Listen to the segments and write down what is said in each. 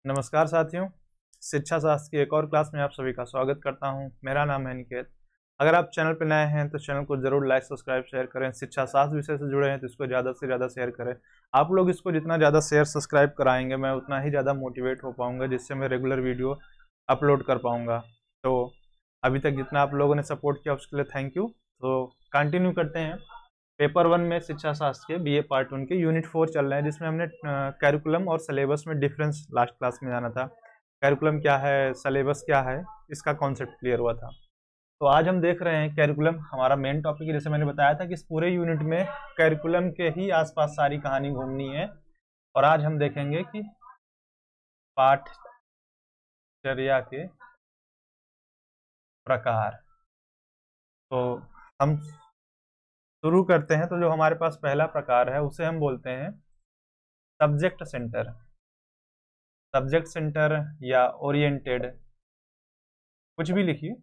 नमस्कार साथियों, शिक्षा शास्त्र की एक और क्लास में आप सभी का स्वागत करता हूं। मेरा नाम है निकेत। अगर आप चैनल पर नए हैं तो चैनल को जरूर लाइक सब्सक्राइब शेयर करें। शिक्षा शास्त्र विषय से जुड़े हैं तो इसको ज़्यादा से ज़्यादा शेयर करें। आप लोग इसको जितना ज़्यादा शेयर सब्सक्राइब कराएंगे मैं उतना ही ज़्यादा मोटिवेट हो पाऊँगा, जिससे मैं रेगुलर वीडियो अपलोड कर पाऊँगा। तो अभी तक जितना आप लोगों ने सपोर्ट किया उसके लिए थैंक यू। तो कंटिन्यू करते हैं। पेपर 1 में शिक्षा शास्त्र के बीए पार्ट 1 के यूनिट 4 चल रहे हैं, जिसमें हमने कैरिकुलम और सिलेबस में डिफरेंस लास्ट क्लास में जाना था। कैरिकुलम क्या है, सिलेबस क्या है, इसका कॉन्सेप्ट क्लियर हुआ था। तो आज हम देख रहे हैं कैरिकुलम हमारा मेन टॉपिक है। जैसे मैंने बताया था कि इस पूरे यूनिट में कैरिकुलम के ही आसपास सारी कहानी घूमनी है। और आज हम देखेंगे कि पाठचर्या के प्रकार। तो हम शुरू करते हैं। तो जो हमारे पास पहला प्रकार है उसे हम बोलते हैं सब्जेक्ट सेंटर। सब्जेक्ट सेंटर या ओरिएंटेड, कुछ भी लिखिए।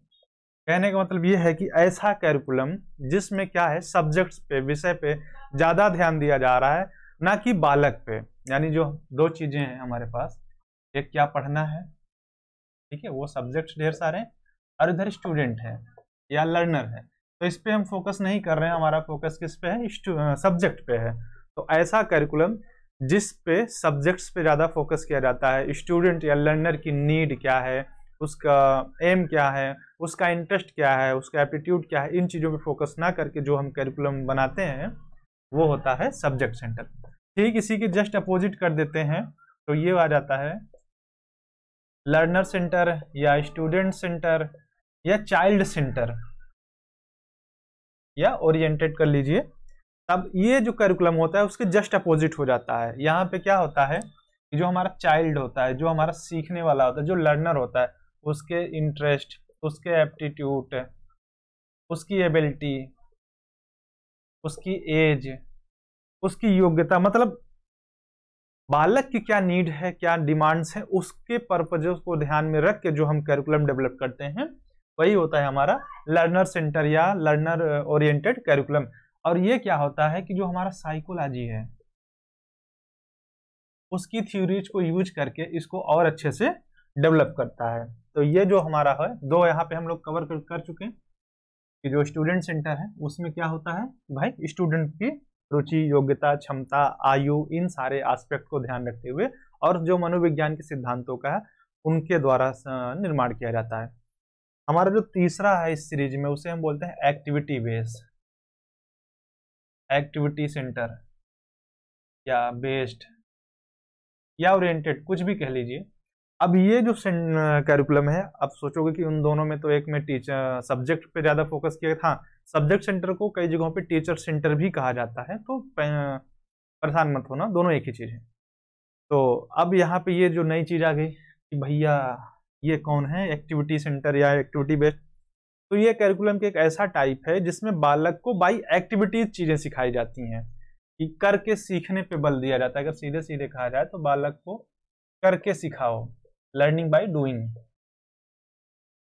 कहने का मतलब ये है कि ऐसा कैरिकुलम जिसमें क्या है, सब्जेक्ट्स पे, विषय पे ज्यादा ध्यान दिया जा रहा है, ना कि बालक पे। यानी जो दो चीजें हैं हमारे पास, एक क्या पढ़ना है, ठीक है, वो सब्जेक्ट्स ढेर सारे हैं, और इधर स्टूडेंट है या लर्नर है। तो इस पे हम फोकस नहीं कर रहे हैं, हमारा फोकस किस पे है, सब्जेक्ट पे है। तो ऐसा कैरिकुलम जिस पे सब्जेक्ट्स पे ज़्यादा फोकस किया जाता है, स्टूडेंट या लर्नर की नीड क्या है, उसका एम क्या है, उसका इंटरेस्ट क्या है, उसका एप्टीट्यूड क्या है, इन चीज़ों पे फोकस ना करके जो हम कैरिकुलम बनाते हैं वो होता है सब्जेक्ट सेंटर। ठीक इसी के जस्ट अपोजिट कर देते हैं तो ये आ जाता है लर्नर सेंटर या स्टूडेंट सेंटर या चाइल्ड सेंटर या ओरिएंटेड कर लीजिए। तब ये जो करिकुलम होता है उसके जस्ट अपोजिट हो जाता है। यहाँ पे क्या होता है कि जो हमारा चाइल्ड होता है, जो हमारा सीखने वाला होता है, जो लर्नर होता है, उसके इंटरेस्ट, उसके एप्टीट्यूड, उसकी एबिलिटी, उसकी एज, उसकी योग्यता, मतलब बालक की क्या नीड है, क्या डिमांड्स है, उसके पर्पजों को ध्यान में रख के जो हम करिकुलम डेवलप करते हैं वही होता है हमारा लर्नर सेंटर या लर्नर ओरिएंटेड करिकुलम। और ये क्या होता है कि जो हमारा साइकोलॉजी है उसकी थ्योरीज को यूज करके इसको और अच्छे से डेवलप करता है। तो ये जो हमारा है, दो यहाँ पे हम लोग कवर कर चुके हैं कि जो स्टूडेंट सेंटर है उसमें क्या होता है भाई, स्टूडेंट की रुचि, योग्यता, क्षमता, आयु, इन सारे एस्पेक्ट को ध्यान रखते हुए और जो मनोविज्ञान के सिद्धांतों का है उनके द्वारा निर्माण किया जाता है। हमारा जो तीसरा है इस सीरीज में उसे हम बोलते हैं एक्टिविटी बेस्ड, एक्टिविटी सेंटर या बेस्ड या ओरिएंटेड, कुछ भी कह लीजिए। अब ये जो करिकुलम है, अब सोचोगे कि उन दोनों में तो एक में टीचर सब्जेक्ट पे ज्यादा फोकस किया था, सब्जेक्ट सेंटर को कई जगहों पे टीचर सेंटर भी कहा जाता है, तो परेशान मत होना, दोनों एक ही चीज है। तो अब यहाँ पे ये जो नई चीज आ गई कि भैया ये कौन है, एक्टिविटी सेंटर या एक्टिविटी बेस्ड। तो ये करिकुलम के एक ऐसा टाइप है जिसमें बालक को बाई एक्टिविटीज चीजें सिखाई जाती हैं, कि करके सीखने पे बल दिया जाता है। अगर सीधे सीधे कहा जाए तो बालक को करके सिखाओ, लर्निंग बाय डूइंग।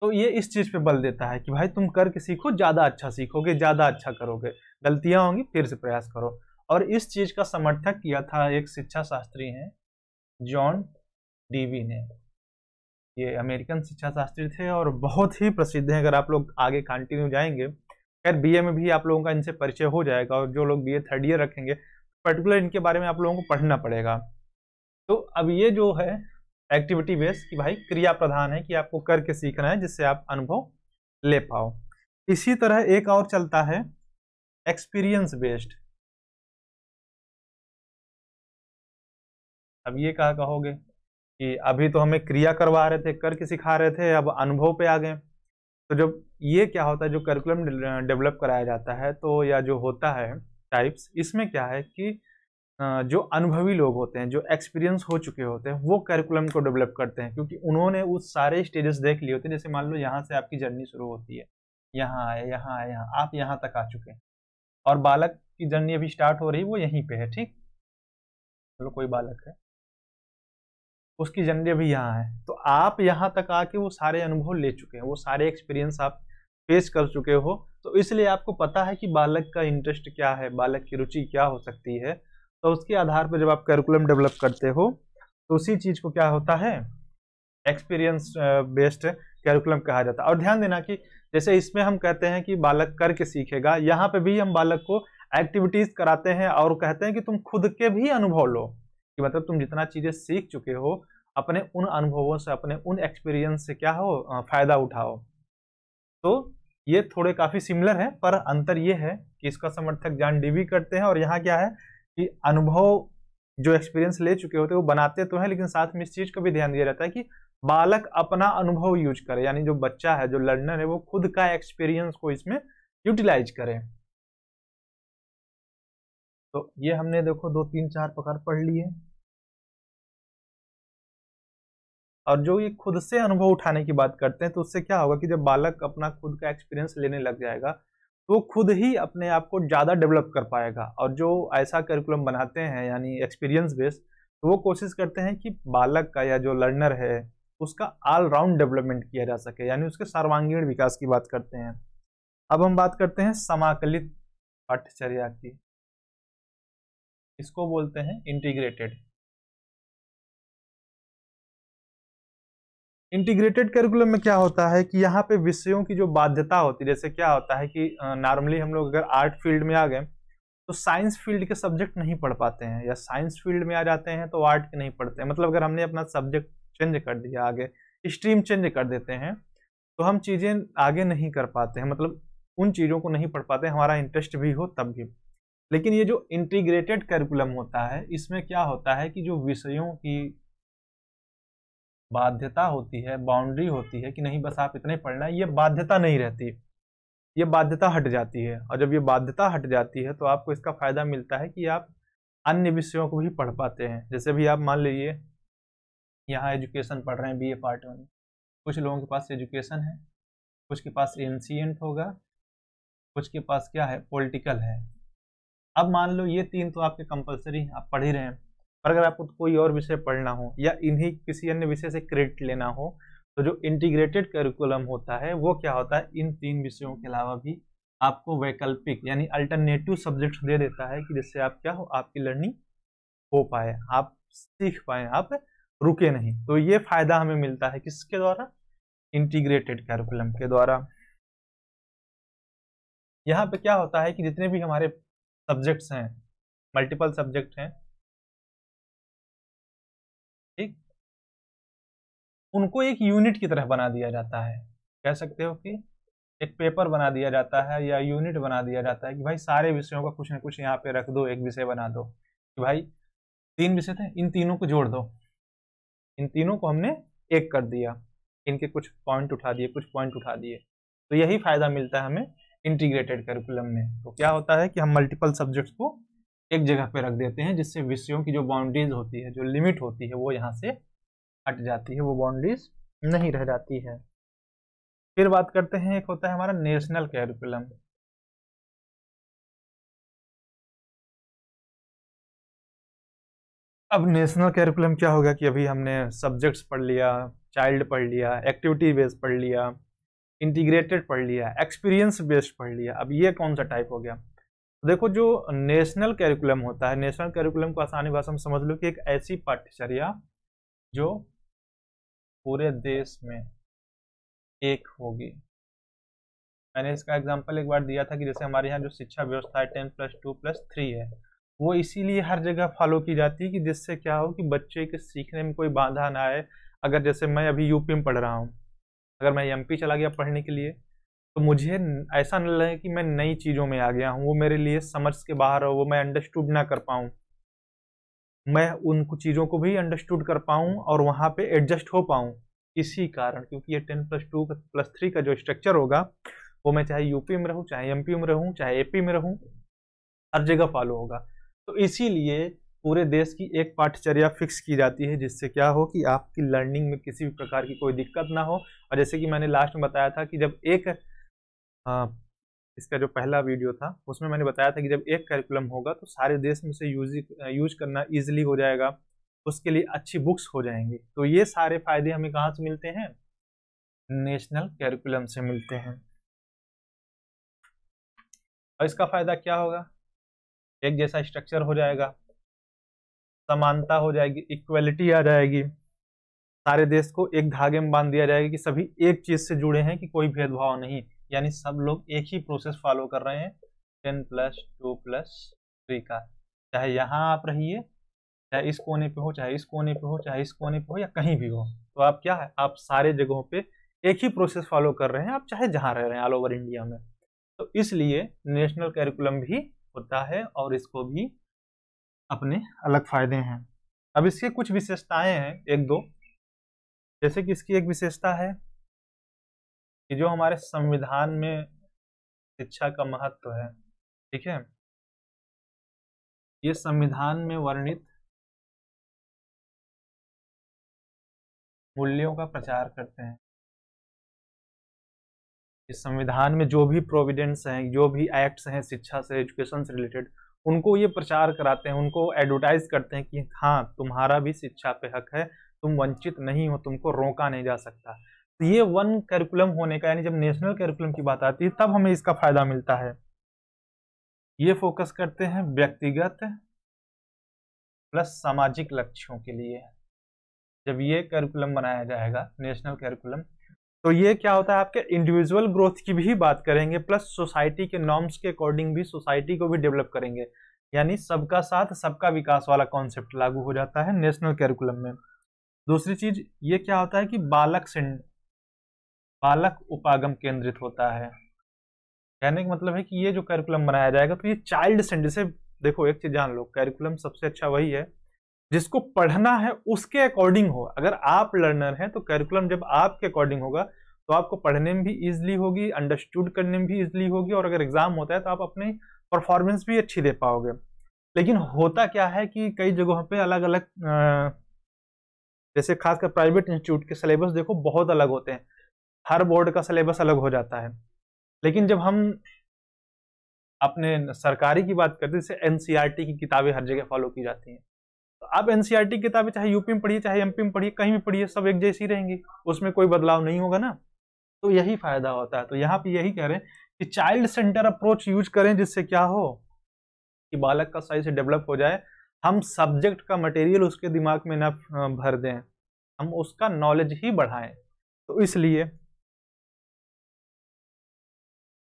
तो ये इस चीज पे बल देता है कि भाई तुम करके सीखो, ज्यादा अच्छा सीखोगे, ज्यादा अच्छा करोगे, गलतियां होंगी फिर से प्रयास करो। और इस चीज का समर्थक किया था एक शिक्षा शास्त्री हैं, जॉन डीवी ने। ये अमेरिकन शिक्षा शास्त्री थे और बहुत ही प्रसिद्ध हैं। अगर आप लोग आगे कंटिन्यू जाएंगे, खैर बीए में भी आप लोगों का इनसे परिचय हो जाएगा, और जो लोग बीए थर्ड ईयर रखेंगे पर्टिकुलर इनके बारे में आप लोगों को पढ़ना पड़ेगा। तो अब ये जो है एक्टिविटी बेस्ड कि भाई क्रिया प्रधान है, कि आपको करके सीखना है जिससे आप अनुभव ले पाओ। इसी तरह एक और चलता है एक्सपीरियंस बेस्ड। अब ये कहा कहोगे कि अभी तो हमें क्रिया करवा रहे थे, करके सिखा रहे थे, अब अनुभव पे आ गए। तो जब ये क्या होता है, जो करिकुलम डेवलप कराया जाता है तो या जो होता है टाइप्स, इसमें क्या है कि जो अनुभवी लोग होते हैं, जो एक्सपीरियंस हो चुके होते हैं, वो करिकुलम को डेवलप करते हैं, क्योंकि उन्होंने उस सारे स्टेजेस देख लिए होते हैं। जैसे मान लो यहाँ से आपकी जर्नी शुरू होती है, यहाँ आए, यहाँ आए, यहाँ आप यहाँ तक आ चुके हैं, और बालक की जर्नी अभी स्टार्ट हो रही, वो यहीं पे है। ठीक, चलो कोई बालक है, उसकी जर्नी अभी यहाँ है, तो आप यहाँ तक आके वो सारे अनुभव ले चुके हैं, वो सारे एक्सपीरियंस आप फेस कर चुके हो। तो इसलिए आपको पता है कि बालक का इंटरेस्ट क्या है, बालक की रुचि क्या हो सकती है। तो उसके आधार पर जब आप करिकुलम डेवलप करते हो तो उसी चीज को क्या होता है, एक्सपीरियंस बेस्ड कैरिकुलम कहा जाता है। और ध्यान देना कि जैसे इसमें हम कहते हैं कि बालक करके सीखेगा, यहाँ पे भी हम बालक को एक्टिविटीज कराते हैं और कहते हैं कि तुम खुद के भी अनुभव लो, कि मतलब तुम जितना चीजें सीख चुके हो अपने उन अनुभवों से, अपने उन एक्सपीरियंस से क्या हो, फायदा उठाओ। तो ये थोड़े काफी सिमिलर है, पर अंतर ये है कि इसका समर्थक जॉन डीवी करते हैं और यहाँ क्या है कि अनुभव जो एक्सपीरियंस ले चुके होते हैं वो बनाते तो हैं, लेकिन साथ में इस चीज को भी ध्यान दिया जाता है कि बालक अपना अनुभव यूज करे, यानी जो बच्चा है, जो लर्नर है, वो खुद का एक्सपीरियंस को इसमें यूटिलाइज करे। तो ये हमने देखो 2 3 4 प्रकार पढ़ लिए। और जो ये खुद से अनुभव उठाने की बात करते हैं, तो उससे क्या होगा कि जब बालक अपना खुद का एक्सपीरियंस लेने लग जाएगा तो खुद ही अपने आप को ज़्यादा डेवलप कर पाएगा। और जो ऐसा करिकुलम बनाते हैं यानी एक्सपीरियंस बेस्ड, तो वो कोशिश करते हैं कि बालक का या जो लर्नर है उसका ऑल राउंड डेवलपमेंट किया जा सके, यानी उसके सर्वांगीण विकास की बात करते हैं। अब हम बात करते हैं समाकलित पाठ्यचर्या की, इसको बोलते हैं इंटीग्रेटेड। इंटीग्रेटेड करिकुलम में क्या होता है कि यहाँ पे विषयों की जो बाध्यता होती है, जैसे क्या होता है कि नॉर्मली हम लोग अगर आर्ट फील्ड में आ गए तो साइंस फील्ड के सब्जेक्ट नहीं पढ़ पाते हैं, या साइंस फील्ड में आ जाते हैं तो आर्ट के नहीं पढ़ते हैं। मतलब अगर हमने अपना सब्जेक्ट चेंज कर दिया, आगे स्ट्रीम चेंज कर देते हैं, तो हम चीज़ें आगे नहीं कर पाते हैं, मतलब उन चीज़ों को नहीं पढ़ पाते, हमारा इंटरेस्ट भी हो तब भी। लेकिन ये जो इंटीग्रेटेड करिकुलम होता है, इसमें क्या होता है कि जो विषयों की बाध्यता होती है, बाउंड्री होती है कि नहीं बस आप इतना ही पढ़ना है, ये बाध्यता नहीं रहती, ये बाध्यता हट जाती है। और जब ये बाध्यता हट जाती है तो आपको इसका फायदा मिलता है कि आप अन्य विषयों को भी पढ़ पाते हैं। जैसे भी आप मान लीजिए यहाँ एजुकेशन पढ़ रहे हैं बीए पार्ट 1, कुछ लोगों के पास एजुकेशन है, कुछ के पास एंशिएंट होगा, कुछ के पास क्या है, पॉलिटिकल है। अब मान लो ये 3 तो आपके कंपलसरी आप पढ़ ही रहे हैं, पर अगर आपको कोई और विषय पढ़ना हो या इन्हीं किसी अन्य विषय से क्रेडिट लेना हो, तो जो इंटीग्रेटेड करिकुलम होता है वो क्या होता है, इन 3 विषयों के अलावा भी आपको वैकल्पिक यानी अल्टरनेटिव सब्जेक्ट दे देता है, कि जिससे आप क्या हो, आपकी लर्निंग हो पाए, आप सीख पाए, आप रुके नहीं। तो ये फायदा हमें मिलता है किसके द्वारा, इंटीग्रेटेड करिकुलम के द्वारा। यहाँ पे क्या होता है कि जितने भी हमारे सब्जेक्ट्स हैं, मल्टीपल सब्जेक्ट हैं, ठीक, उनको एक यूनिट की तरह बना दिया जाता है। कह सकते हो कि एक पेपर बना दिया जाता है या यूनिट बना दिया जाता है कि भाई सारे विषयों का कुछ ना कुछ यहाँ पे रख दो, एक विषय बना दो कि भाई 3 विषय थे, इन तीनों को जोड़ दो, इन तीनों को हमने एक कर दिया, इनके कुछ पॉइंट उठा दिए, कुछ पॉइंट उठा दिए। तो यही फायदा मिलता है हमें इंटीग्रेटेड करिकुलम में। तो क्या होता है कि हम मल्टीपल सब्जेक्ट्स को एक जगह पे रख देते हैं, जिससे विषयों की जो बाउंड्रीज होती है, जो लिमिट होती है, वो यहाँ से हट जाती है, वो बाउंड्रीज नहीं रह जाती है। फिर बात करते हैं, एक होता है हमारा नेशनल कैरिकुलम। अब नेशनल कैरिकुलम क्या होगा कि अभी हमने सब्जेक्ट्स पढ़ लिया, चाइल्ड पढ़ लिया, एक्टिविटी बेस्ड पढ़ लिया, इंटीग्रेटेड पढ़ लिया, एक्सपीरियंस बेस्ड पढ़ लिया। अब ये कौन सा टाइप हो गया, तो देखो जो नेशनल कैरिकुलम होता है, नेशनल कैरिकुलम को आसानी भाषा में समझ लो कि एक ऐसी पाठ्यचर्या जो पूरे देश में एक होगी। मैंने इसका एग्जांपल एक बार दिया था कि जैसे हमारे यहाँ जो शिक्षा व्यवस्था है 10+2+3 है, वो इसीलिए हर जगह फॉलो की जाती है कि जिससे क्या हो कि बच्चे के सीखने में कोई बाधा ना आए। अगर जैसे मैं अभी यूपी में पढ़ रहा हूँ, अगर मैं एमपी चला गया पढ़ने के लिए, तो मुझे ऐसा न लगे कि मैं नई चीज़ों में आ गया हूँ, वो मेरे लिए समझ के बाहर हो, वो मैं अंडरस्टूड ना कर पाऊँ, मैं उन कुछ चीज़ों को भी अंडरस्टूड कर पाऊँ और वहाँ पे एडजस्ट हो पाऊँ। इसी कारण, क्योंकि ये 10+2+3 का जो स्ट्रक्चर होगा, वो मैं चाहे यूपी में रहूँ, चाहे एमपी में रहूँ, चाहे एपी में रहूँ, हर जगह फॉलो होगा। तो इसीलिए पूरे देश की एक पाठ्यचर्या फिक्स की जाती है, जिससे क्या हो कि आपकी लर्निंग में किसी भी प्रकार की कोई दिक्कत ना हो। और जैसे कि मैंने लास्ट में बताया था कि जब एक इसका जो पहला वीडियो था उसमें मैंने बताया था कि जब एक करिकुलम होगा तो सारे देश में से यूज करना ईजिली हो जाएगा, उसके लिए अच्छी बुक्स हो जाएंगी। तो ये सारे फायदे हमें कहाँ से मिलते हैं, नेशनल कैरिकुलम से मिलते हैं। और इसका फायदा क्या होगा, एक जैसा स्ट्रक्चर हो जाएगा, समानता हो जाएगी, इक्वलिटी आ जाएगी, सारे देश को एक धागे में बांध दिया जाएगा कि सभी एक चीज से जुड़े हैं, कि कोई भेदभाव नहीं, यानी सब लोग एक ही प्रोसेस फॉलो कर रहे हैं 10+2+3 का। चाहे यहाँ आप रहिए, चाहे इस कोने पे हो, चाहे इस कोने पे हो, चाहे इस कोने पे हो, या कहीं भी हो, तो आप क्या है, आप सारे जगहों पे एक ही प्रोसेस फॉलो कर रहे हैं, आप चाहे जहां रह रहे हैं ऑल ओवर इंडिया में। तो इसलिए नेशनल कैरिकुलम भी होता है और इसको भी अपने अलग फायदे हैं। अब इसके कुछ विशेषताएं हैं, एक दो, जैसे कि इसकी एक विशेषता है कि जो हमारे संविधान में शिक्षा का महत्व है, ठीक है, ये संविधान में वर्णित मूल्यों का प्रचार करते हैं। इस संविधान में जो भी प्रोविडेंट्स हैं, जो भी एक्ट्स हैं शिक्षा से, एजुकेशन से रिलेटेड, उनको ये प्रचार कराते हैं, उनको एडवर्टाइज करते हैं कि हाँ तुम्हारा भी शिक्षा पे हक है, तुम वंचित नहीं हो, तुमको रोका नहीं जा सकता। तो ये वन करिकुलम होने का, यानी जब नेशनल करिकुलम की बात आती है तब हमें इसका फायदा मिलता है। ये फोकस करते हैं व्यक्तिगत प्लस सामाजिक लक्ष्यों के लिए। जब ये करिकुलम बनाया जाएगा नेशनल करिकुलम, तो ये क्या होता है, आपके इंडिविजुअल ग्रोथ की भी बात करेंगे, प्लस सोसाइटी के नॉर्म्स के अकॉर्डिंग भी सोसाइटी को भी डेवलप करेंगे, यानी सबका साथ सबका विकास वाला कॉन्सेप्ट लागू हो जाता है नेशनल करिकुलम में। दूसरी चीज ये क्या होता है कि बालक उपागम केंद्रित होता है। कहने का मतलब है कि ये जो करिकुलम बनाया जाएगा तो ये चाइल्ड सेंटर से, देखो एक चीज जान लो, करिकुलम सबसे अच्छा वही है जिसको पढ़ना है उसके अकॉर्डिंग हो। अगर आप लर्नर हैं तो करिकुलम जब आपके अकॉर्डिंग होगा तो आपको पढ़ने में भी इजीली होगी, अंडरस्टूड करने में भी इजीली होगी, और अगर एग्जाम होता है तो आप अपनी परफॉर्मेंस भी अच्छी दे पाओगे। लेकिन होता क्या है कि कई जगहों पे अलग अलग, जैसे खासकर प्राइवेट इंस्टीट्यूट के सिलेबस देखो बहुत अलग होते हैं, हर बोर्ड का सिलेबस अलग हो जाता है। लेकिन जब हम अपने सरकारी की बात करते हैं, जैसे एनसीईआरटी की किताबें हर जगह फॉलो की जाती हैं, तो आप एनसीईआरटी की किताबें चाहे यूपी में पढ़िए चाहे एमपी में पढ़िए, कहीं भी पढ़िए, सब एक जैसी रहेंगी, उसमें कोई बदलाव नहीं होगा ना। तो यही फायदा होता है। तो यहाँ पे यही कह रहे हैं कि चाइल्ड सेंटर अप्रोच यूज करें, जिससे क्या हो कि बालक का सही से डेवलप हो जाए, हम सब्जेक्ट का मटेरियल उसके दिमाग में ना भर दें, हम उसका नॉलेज ही बढ़ाएं। तो इसलिए,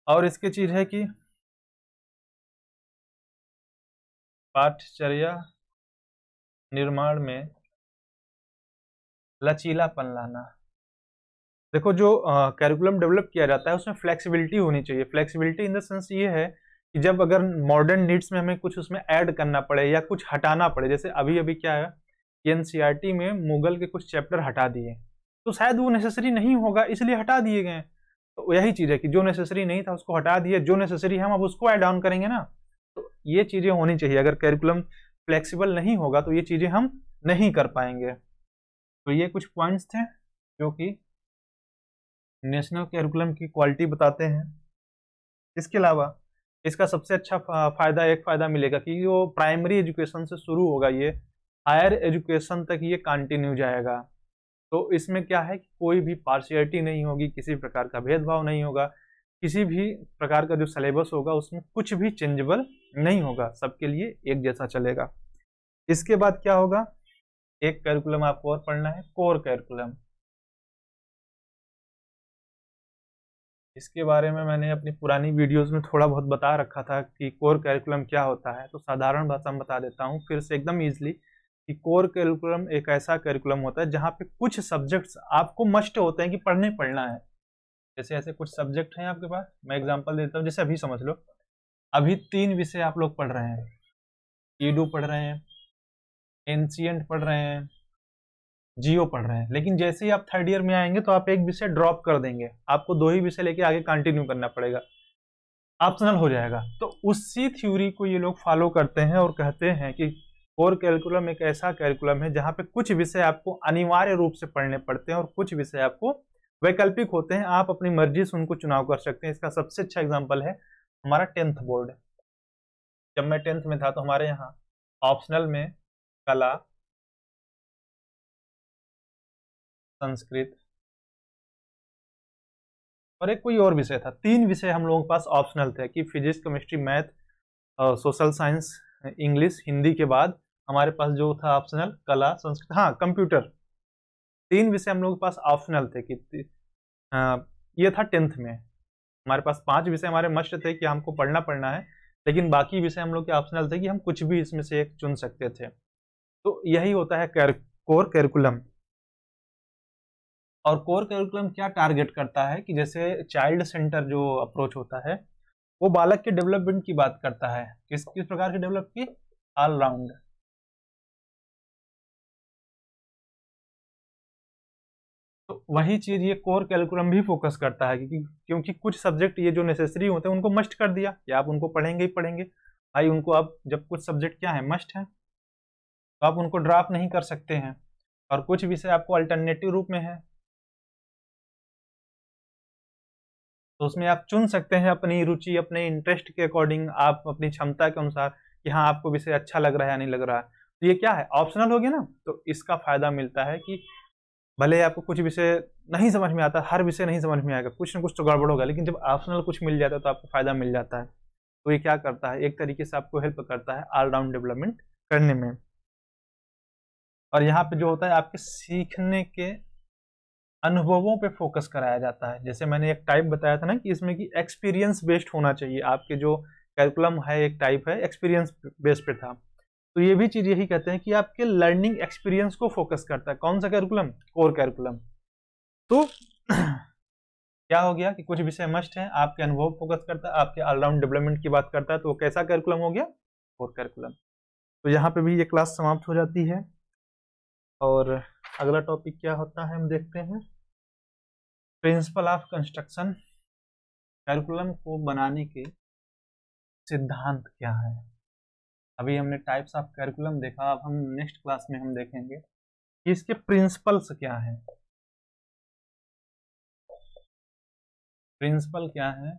और इसकी चीज है कि पाठ्यचर्या निर्माण में लचीलापन लाना। देखो जो कैरिकुलम डेवलप किया जाता है उसमें फ्लेक्सिबिलिटी होनी चाहिए। फ्लेक्सिबिलिटी इन द सेंस ये है कि जब अगर मॉडर्न नीड्स में हमें कुछ उसमें ऐड करना पड़े या कुछ हटाना पड़े, जैसे अभी अभी क्या है, एनसीईआरटी में मुगल के कुछ चैप्टर हटा दिए, तो शायद वो नेसेसरी नहीं होगा इसलिए हटा दिए गए। तो यही चीज है कि जो नेसेसरी नहीं था उसको हटा दिए, जो नेसेसरी हम अब उसको ऐड ऑन करेंगे ना। तो ये चीजें होनी चाहिए। अगर कैरिकुलम फ्लेक्सिबल नहीं होगा तो ये चीजें हम नहीं कर पाएंगे। तो ये कुछ पॉइंट्स थे जो कि नेशनल कैरिकुलम की क्वालिटी बताते हैं। इसके अलावा इसका सबसे अच्छा एक फायदा मिलेगा कि जो प्राइमरी एजुकेशन से शुरू होगा ये हायर एजुकेशन तक ये कंटिन्यू जाएगा। तो इसमें क्या है कि कोई भी पार्शियलिटी नहीं होगी, किसी प्रकार का भेदभाव नहीं होगा, किसी भी प्रकार का जो सिलेबस होगा उसमें कुछ भी चेंजेबल नहीं होगा, सबके लिए एक जैसा चलेगा। इसके बाद क्या होगा, एक कैरिकुलम आपको और पढ़ना है, कोर कैरिकुलम। इसके बारे में मैंने अपनी पुरानी वीडियोस में थोड़ा बहुत बता रखा था कि कोर कैरिकुलम क्या होता है, तो साधारण भाषा में बता देता हूँ फिर से एकदम इजीली कि कोर कैरिकुलम एक ऐसा कैरिकुलम होता है जहाँ पे कुछ सब्जेक्ट्स आपको मस्ट होते हैं कि पढ़ना है। जैसे ऐसे कुछ सब्जेक्ट हैं आपके पास, मैं एग्जांपल देता हूँ। जैसे अभी समझ लो, अभी 3 विषय आप लोग पढ़ रहे हैं, ईडू पढ़ रहे हैं, एंशिएंट पढ़ रहे हैं, जियो पढ़ रहे हैं, लेकिन जैसे ही आप थर्ड ईयर में आएंगे तो आप एक विषय ड्रॉप कर देंगे, आपको 2 ही विषय लेके आगे कंटिन्यू करना पड़ेगा, ऑप्शनल हो जाएगा। तो उसी थ्योरी को ये लोग फॉलो करते हैं और कहते हैं कि कोर कैरिकुलम एक ऐसा कैरिकुलम है जहाँ पे कुछ विषय आपको अनिवार्य रूप से पढ़ने पड़ते हैं और कुछ विषय आपको वैकल्पिक होते हैं, आप अपनी मर्जी से उनको चुनाव कर सकते हैं। इसका सबसे अच्छा एग्जाम्पल है हमारा 10th बोर्ड। जब मैं 10th में था तो हमारे यहाँ ऑप्शनल में कला, संस्कृत और एक कोई और विषय था, 3 विषय हम लोगों के पास ऑप्शनल थे कि physics, chemistry, math, social science, English, Hindi के बाद हमारे पास जो था ऑप्शनल, कला, संस्कृत, हाँ कंप्यूटर, 3 विषय हम लोगों के पास ऑप्शनल थे कि ये था 10th में। हमारे पास 5 विषय हमारे मस्ट थे कि हमको पढ़ना है, लेकिन बाकी विषय हम लोग के ऑप्शनल थे कि हम कुछ भी इसमें से एक चुन सकते थे। तो यही होता है कोर करिकुलम। और कोर करिकुलम क्या टारगेट करता है कि जैसे चाइल्ड सेंटर जो अप्रोच होता है, वो बालक के डेवलपमेंट की बात करता है। किस किस प्रकार के डेवलप की? ऑलराउंड। तो वही चीज ये कोर कैरिकुलम भी फोकस करता है, क्योंकि कुछ सब्जेक्ट ये जो नेसेसरी होते हैं उनको मस्ट कर दिया कि आप उनको पढ़ेंगे ही पढ़ेंगे भाई। उनको आप जब कुछ सब्जेक्ट क्या है, मस्ट है, तो आप उनको ड्रॉप नहीं कर सकते हैं। और कुछ विषय आपको अल्टरनेटिव रूप में है, तो उसमें आप चुन सकते हैं अपनी रुचि, अपने इंटरेस्ट के अकॉर्डिंग, आप अपनी क्षमता के अनुसार कि हाँ आपको विषय अच्छा लग रहा है या नहीं लग रहा है। तो ये क्या है, ऑप्शनल हो गया ना। तो इसका फायदा मिलता है कि भले आपको कुछ विषय नहीं समझ में आता, हर विषय नहीं समझ में आएगा, कुछ ना कुछ तो गड़बड़ होगा, लेकिन जब ऑप्शनल कुछ मिल जाता है तो आपको फायदा मिल जाता है। तो ये क्या करता है, एक तरीके से आपको हेल्प करता है ऑलराउंड डेवलपमेंट करने में। और यहाँ पे जो होता है आपके सीखने के अनुभवों पे फोकस कराया जाता है। जैसे मैंने एक टाइप बताया था ना कि इसमें कि एक्सपीरियंस बेस्ड होना चाहिए। आपके जो कैरिकुलम है एक टाइप है एक्सपीरियंस बेस्ड पे था, तो ये भी चीज यही कहते हैं कि आपके लर्निंग एक्सपीरियंस को फोकस करता है। कौन सा कैरिकुलम? Core curriculum. तो क्या हो गया कि कुछ विषय मस्ट है, आपके अनुभव फोकस करता है, आपके ऑलराउंड डेवलपमेंट की बात करता है, तो वो कैसा कैरिकुलम हो गया? Core curriculum. तो यहाँ पे भी ये क्लास समाप्त हो जाती है। और अगला टॉपिक क्या होता है हम देखते हैं। Principle of construction. कैरिकुलम को बनाने के सिद्धांत क्या है। अभी हमने टाइप्स ऑफ कैरिकुलम देखा, अब हम नेक्स्ट क्लास में हम देखेंगे कि इसके प्रिंसिपल्स क्या हैं। प्रिंसिपल क्या है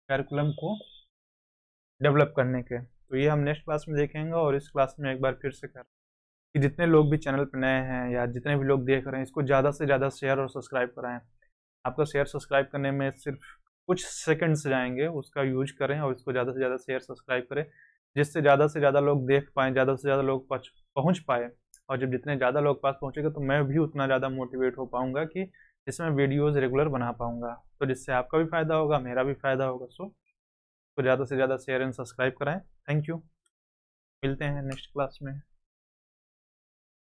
कैरिकुलम को डेवलप करने के, तो ये हम नेक्स्ट क्लास में देखेंगे। और इस क्लास में एक बार फिर से कर कि जितने लोग भी चैनल पर नए हैं या जितने भी लोग देख रहे हैं, इसको ज़्यादा से ज़्यादा शेयर और सब्सक्राइब कराएं। आपका शेयर सब्सक्राइब करने में सिर्फ कुछ सेकंड्स जाएंगे, उसका यूज करें और इसको ज़्यादा से ज़्यादा शेयर सब्सक्राइब करें, जिससे ज़्यादा से ज़्यादा लोग देख पाएँ, ज़्यादा से ज़्यादा लोग पहुँच पाए। और जब जितने ज़्यादा लोग पास पहुँचेगा तो मैं भी उतना ज़्यादा मोटिवेट हो पाऊँगा कि इसमें वीडियोज़ रेगुलर बना पाऊँगा। तो जिससे आपका भी फ़ायदा होगा, मेरा भी फ़ायदा होगा। सो तो ज़्यादा से ज़्यादा शेयर एंड सब्सक्राइब कराएं। Thank you. मिलते हैं नेक्स्ट क्लास में।